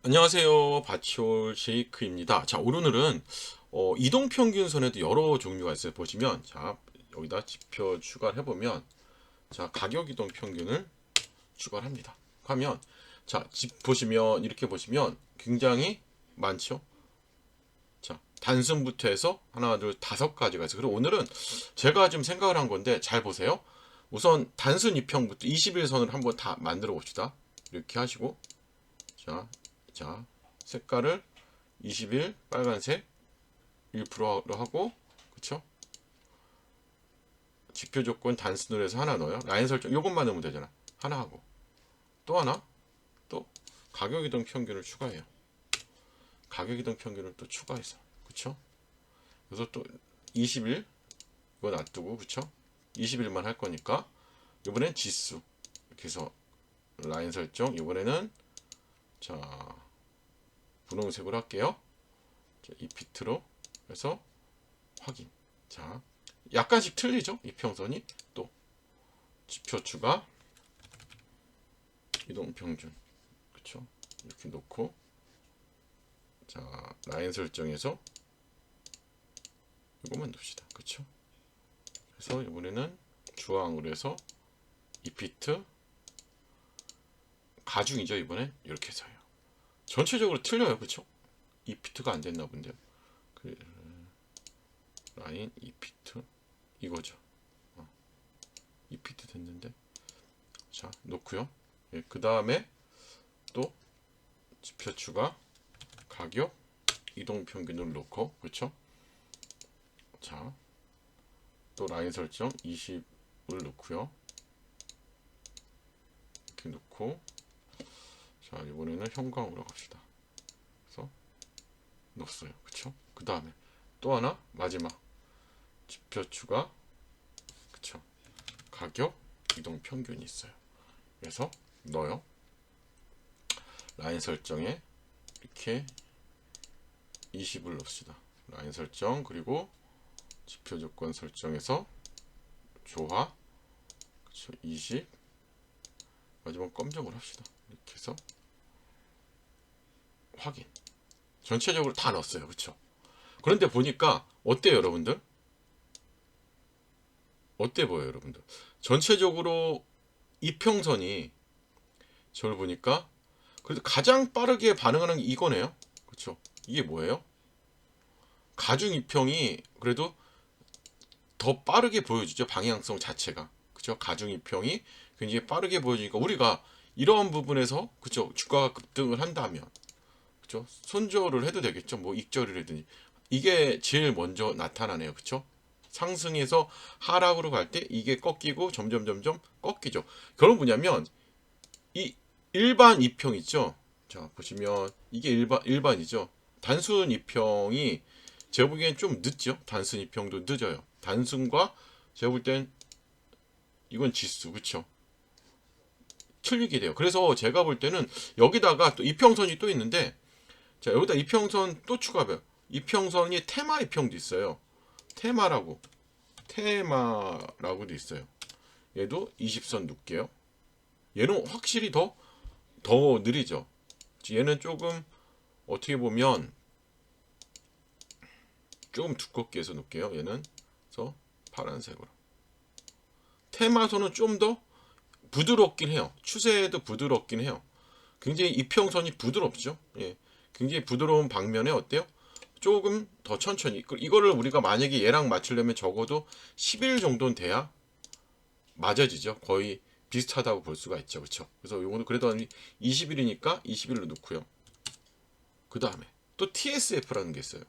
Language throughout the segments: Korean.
안녕하세요. 바치올 쉐이크입니다. 자, 오늘은 이동평균선에도 여러 종류가 있어요. 보시면, 자, 여기다 지표 추가를 해보면, 자, 가격 이동평균을 추가를 합니다. 하면, 자, 보시면, 이렇게 보시면 굉장히 많죠? 자, 단순부터 해서 하나, 둘, 다섯 가지가 있어요. 그리고 오늘은 제가 지금 생각을 한 건데, 잘 보세요. 우선 단순 이평부터 21선을 한번 다 만들어 봅시다. 이렇게 하시고, 자, 자, 색깔을 21 빨간색 1%로 하고, 그쵸? 지표 조건 단순으로 해서 하나 넣어요. 라인 설정 요것만 넣으면 되잖아. 하나 하고 또 하나, 또 가격 이동 평균을 추가해요. 가격 이동 평균을 또 추가해서, 그쵸? 그래서 또 21 이거 놔두고, 그쵸? 21만 할 거니까 이번엔 지수 이렇게 해서 라인 설정 이번에는, 자, 분홍색으로 할게요. 자, 이 피트로 해서 확인. 자, 약간씩 틀리죠? 이평선이. 또 지표 추가 이동평균, 그쵸? 이렇게 놓고, 자, 라인 설정에서 이것만 둡시다. 그쵸? 그래서 이번에는 주황으로 해서 이피트 가중이죠. 이번엔 이렇게 해서요. 전체적으로 틀려요. 그쵸? 이피트가 안 됐나 본데요. 그 라인 이피트 이거죠. 이피트 됐는데, 자, 놓고요. 예, 그 다음에 또 지표 추가 가격 이동 평균을 놓고, 그쵸? 자, 또 라인 설정 20을 놓고요. 이렇게 놓고, 자, 이번에는 형광으로 갑시다. 그래서 넣었어요. 그쵸? 그 다음에 또 하나 마지막 지표 추가, 그쵸? 가격 이동 평균이 있어요. 그래서 넣어요. 라인 설정에 이렇게 20을 넣읍시다. 라인 설정, 그리고 지표 조건 설정에서 조화, 그쵸? 20, 마지막 검정을 합시다. 이렇게 해서 확인. 전체적으로 다 넣었어요. 그쵸? 그런데 보니까 어때요, 여러분들? 어때 보여요, 여러분들? 전체적으로 이평선이, 저를 보니까 그래도 가장 빠르게 반응하는 게 이거네요. 그쵸? 이게 뭐예요? 가중 이평이 그래도 더 빠르게 보여주죠. 방향성 자체가. 그쵸? 가중 이평이 굉장히 빠르게 보여주니까 우리가 이러한 부분에서, 그쵸? 주가가 급등을 한다면, 그쵸? 손절을 해도 되겠죠. 뭐 익절을 해든지. 이게 제일 먼저 나타나네요. 그쵸? 상승해서 하락으로 갈 때 이게 꺾이고 점점 꺾이죠. 그건 뭐냐면 이 일반 이평 있죠. 자, 보시면 이게 일반이죠. 단순 이평이 제가 보기엔 좀 늦죠. 단순 이평도 늦어요. 단순과 제가 볼 땐 이건 지수, 그쵸? 틀리게 돼요. 그래서 제가 볼 때는 여기다가 또 이평선이 또 있는데, 자, 여기다 이평선 또 추가해요. 이평선이 테마 이평도 있어요. 테마라고, 테마라고도 있어요. 얘도 20선 놓을게요. 얘는 확실히 더 느리죠. 얘는 조금, 어떻게 보면 조금 두껍게 해서 놓을게요. 얘는 그래서 파란색으로. 테마선은 좀 더 부드럽긴 해요. 추세도 부드럽긴 해요. 굉장히 이평선이 부드럽죠. 예. 굉장히 부드러운 방면에 어때요? 조금 더 천천히. 이거를 우리가 만약에 얘랑 맞추려면 적어도 10일 정도는 돼야 맞아지죠. 거의 비슷하다고 볼 수가 있죠. 그렇죠? 그래서 요거는 그래도 20일이니까 20일로 놓고요. 그 다음에 또 TSF라는 게 있어요.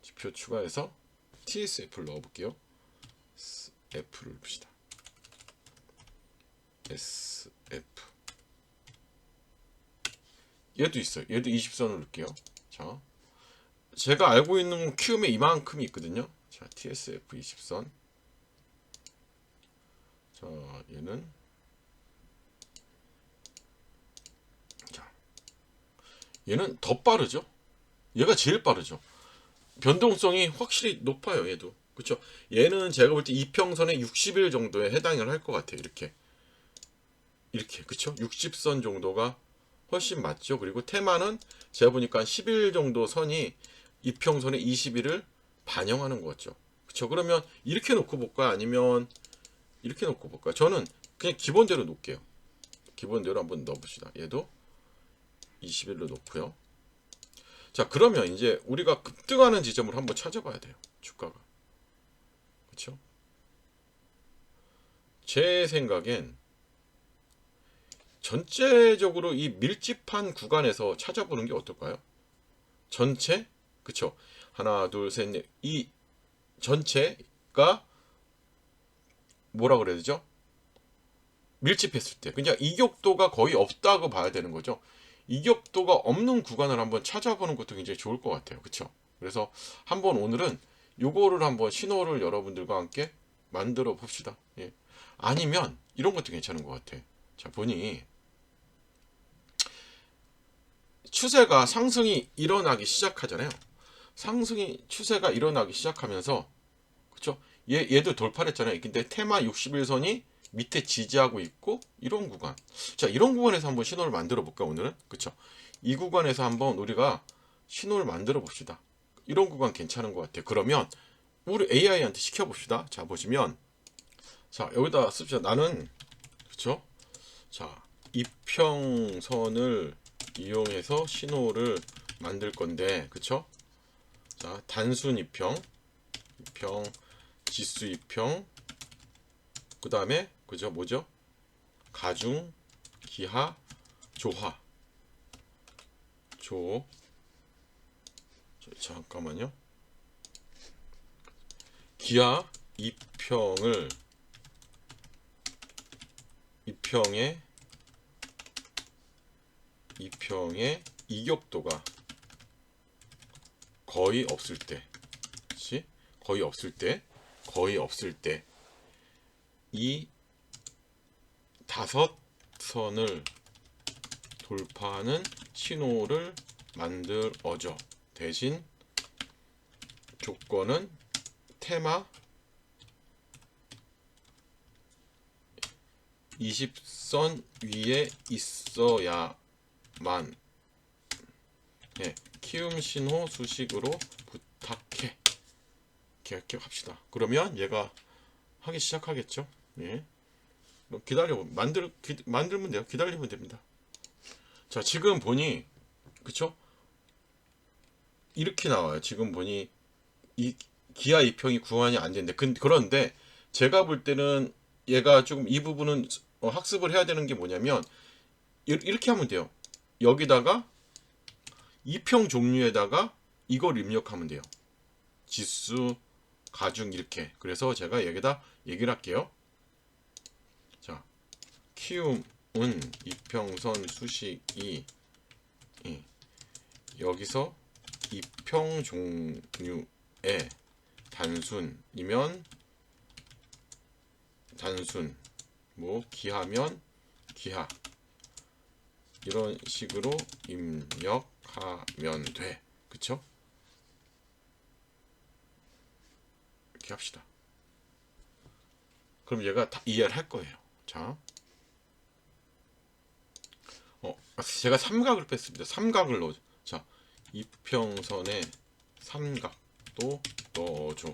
지표 추가해서 TSF를 넣어볼게요. F를 봅시다. SF. 얘도 있어요. 얘도 20선을 넣을게요. 자, 제가 알고 있는 건 키움에 이만큼이 있거든요. 자, TSF 20선. 자, 얘는, 자, 얘는 더 빠르죠. 얘가 제일 빠르죠. 변동성이 확실히 높아요. 얘도. 그렇죠. 얘는 제가 볼 때 이평선에 60일 정도에 해당을 할 것 같아요. 이렇게 그렇죠. 60선 정도가 훨씬 맞죠. 그리고 테마는 제가 보니까 10일 정도 선이 이평선의 20일을 반영하는 거죠. 그쵸? 그러면 이렇게 놓고 볼까요? 아니면 이렇게 놓고 볼까요? 저는 그냥 기본대로 놓을게요. 기본대로 한번 넣어봅시다. 얘도 20일로 놓고요. 자, 그러면 이제 우리가 급등하는 지점을 한번 찾아봐야 돼요. 주가가. 그쵸? 제 생각엔 전체적으로 이 밀집한 구간에서 찾아보는 게 어떨까요? 전체? 그쵸? 하나, 둘, 셋, 넷. 이 전체가 뭐라 그래야 되죠? 밀집했을 때. 그냥 이격도가 거의 없다고 봐야 되는 거죠. 이격도가 없는 구간을 한번 찾아보는 것도 굉장히 좋을 것 같아요. 그쵸? 그래서 한번 오늘은 요거를 한번 신호를 여러분들과 함께 만들어 봅시다. 예. 아니면 이런 것도 괜찮은 것 같아. 자, 보니 추세가 상승이 일어나기 시작하잖아요. 상승이 추세가 일어나기 시작하면서 그쵸? 얘도 돌파를 했잖아요. 근데 테마 61선이 밑에 지지하고 있고 이런 구간. 자, 이런 구간에서 한번 신호를 만들어 볼까 오늘은? 그쵸? 이 구간에서 한번 우리가 신호를 만들어 봅시다. 이런 구간 괜찮은 것 같아요. 그러면 우리 AI한테 시켜 봅시다. 자, 보시면 자, 여기다 씁시다. 나는 그쵸? 자, 이평선을 이용해서 신호를 만들 건데 그쵸? 자, 단순 이평 지수 이평 그 다음에 그죠? 뭐죠? 가중 기하 조화 조 잠깐만요. 기하 이평의 이격도가 거의 없을 때, 그치? 거의 없을 때 이 다섯 선을 돌파하는 신호를 만들어줘. 대신 조건은 테마 20선 위에 있어야만 예, 키움 신호 수식으로 부탁해. 이렇게 합시다. 그러면 얘가 하기 시작하겠죠. 예. 만들면 돼요. 기다리면 됩니다. 자, 지금 보니 그쵸? 이렇게 나와요. 지금 보니 이 기아 2평이 구간이 안 되는데 그런데 제가 볼 때는 얘가 조금 이 부분은 학습을 해야 되는 게 뭐냐면 이렇게 하면 돼요. 여기다가 2평 종류에다가 이걸 입력하면 돼요. 지수 가중 이렇게. 그래서 제가 여기다 얘기를 할게요. 자, 키움은 이평선 수식이 여기서 이평 종류의 단순이면 단순, 뭐 기하면 기하 이런 식으로 입력하면 돼. 그쵸? 이렇게 합시다. 그럼 얘가 다 이해를 할 거예요. 자, 제가 삼각을 뺐습니다. 삼각을 넣어줘. 자, 이평선에 삼각도 넣어줘.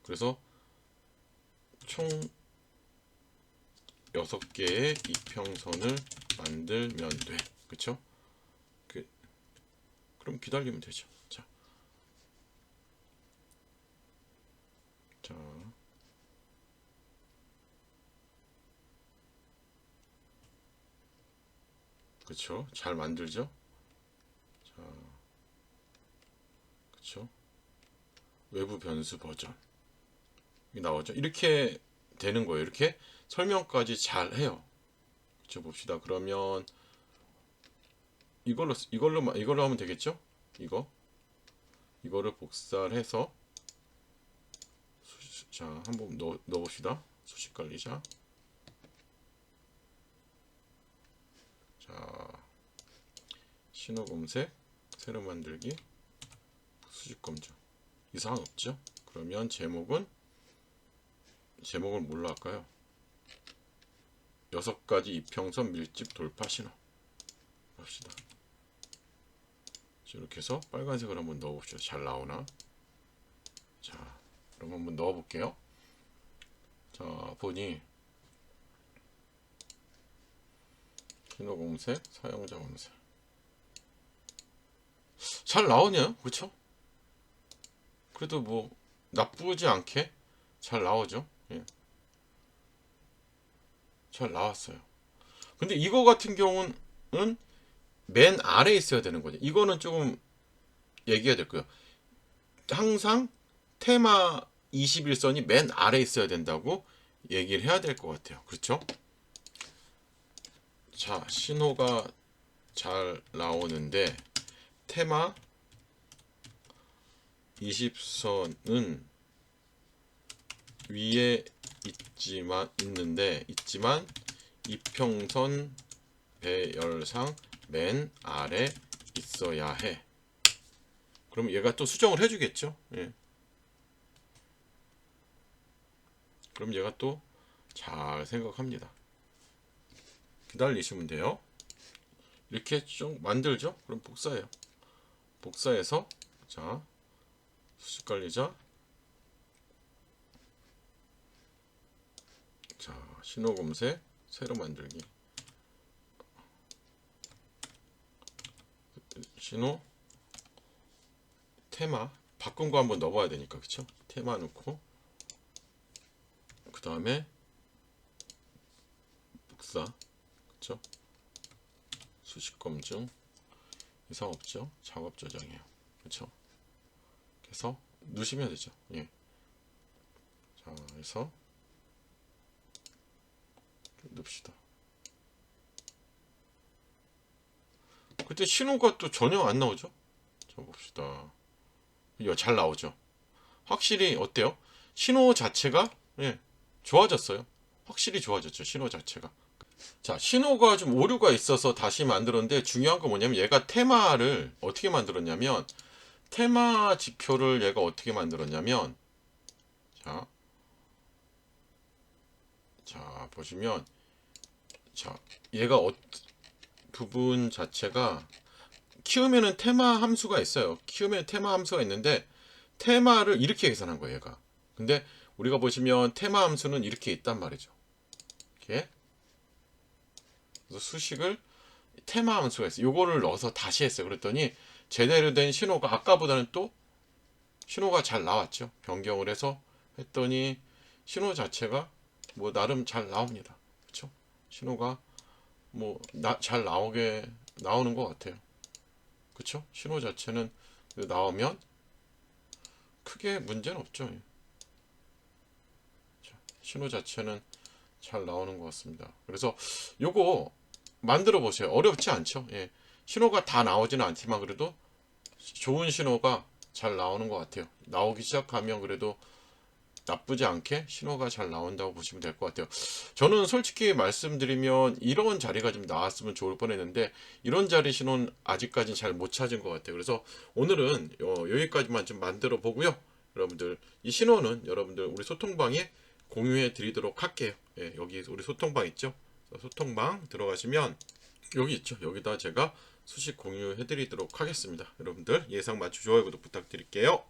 그래서 총 6개의 이평선을 만들면 돼. 그쵸? 그럼 기다리면 되죠. 자, 그쵸? 잘 만들죠? 자, 그쵸? 외부 변수 버전 나오죠. 이렇게 되는 거예요. 이렇게 설명까지 잘 해요. 그쵸? 봅시다. 그러면 이걸로 하면 되겠죠? 이거를 복사를 해서 자, 한번 넣어봅시다. 수식 관리자. 자, 신호 검색, 새로 만들기, 수직 검정. 이상 없죠? 그러면 제목을 뭘로 할까요? 6가지 이평선 밀집 돌파 신호. 봅시다. 이렇게 해서 빨간색을 한번 넣어봅시다. 잘 나오나? 자, 그럼 한번 넣어볼게요. 자, 보니 신호 검색, 사용자 검색 잘 나오네요. 그렇죠? 그래도 뭐 나쁘지 않게 잘 나오죠. 예. 잘 나왔어요. 근데 이거 같은 경우는 맨 아래에 있어야 되는 거죠. 이거는 조금 얘기해야 될 거예요. 항상 테마 21선이 맨 아래에 있어야 된다고 얘기를 해야 될 것 같아요. 그렇죠? 자, 신호가 잘 나오는데 테마 20선은 위에 있지만 이평선 배열상 맨 아래 있어야 해. 그럼 얘가 또 수정을 해주겠죠. 예. 그럼 얘가 또 잘 생각합니다. 기다리시면 돼요. 이렇게 좀 만들죠. 그럼 복사해요. 복사해서 자, 수식관리자, 자, 신호 검색 새로 만들기, 신호 테마 바꾼 거 한번 넣어봐야 되니까 그쵸? 테마 넣고 그 다음에 복사, 그쵸? 수식 검증 이상 없죠? 작업 저장이에요. 그쵸? 그래서 누시면 되죠. 예. 자, 그래서 넣읍시다. 그때 신호가 또 전혀 안 나오죠? 자, 봅시다. 이거 잘 나오죠? 확실히 어때요? 신호 자체가 예, 좋아졌어요. 확실히 좋아졌죠. 신호 자체가. 자, 신호가 좀 오류가 있어서 다시 만들었는데 중요한 건 뭐냐면 얘가 테마를 어떻게 만들었냐면 테마 지표를 얘가 어떻게 만들었냐면 자, 보시면 자, 얘가 부분 자체가 키우면은 테마 함수가 있어요. 키우면 테마 함수가 있는데 테마를 이렇게 계산한 거예요, 얘가. 근데 우리가 보시면 테마 함수는 이렇게 있단 말이죠. 이렇게. 그래서 수식을 테마 함수가 있어요. 요거를 넣어서 다시 했어요. 그랬더니 제대로 된 신호가 아까보다는 또 신호가 잘 나왔죠. 변경을 해서 했더니 신호 자체가 뭐 나름 잘 나옵니다. 그렇죠? 신호가 뭐 잘 나오는 것 같아요. 그쵸? 신호 자체는 나오면 크게 문제는 없죠. 신호 자체는 잘 나오는 것 같습니다. 그래서 요거 만들어 보세요. 어렵지 않죠. 예. 신호가 다 나오지는 않지만 그래도 좋은 신호가 잘 나오는 것 같아요. 나오기 시작하면 그래도 나쁘지 않게 신호가 잘 나온다고 보시면 될 것 같아요. 저는 솔직히 말씀드리면 이런 자리가 좀 나왔으면 좋을 뻔했는데 이런 자리 신호는 아직까지 잘 못 찾은 것 같아요. 그래서 오늘은 여기까지만 좀 만들어 보고요. 여러분들 이 신호는 여러분들 우리 소통방에 공유해 드리도록 할게요. 예, 여기 우리 소통방 있죠? 소통방 들어가시면 여기 있죠? 여기다 제가 수식 공유해 드리도록 하겠습니다. 여러분들 예상 맞추 좋아요 구독 부탁드릴게요.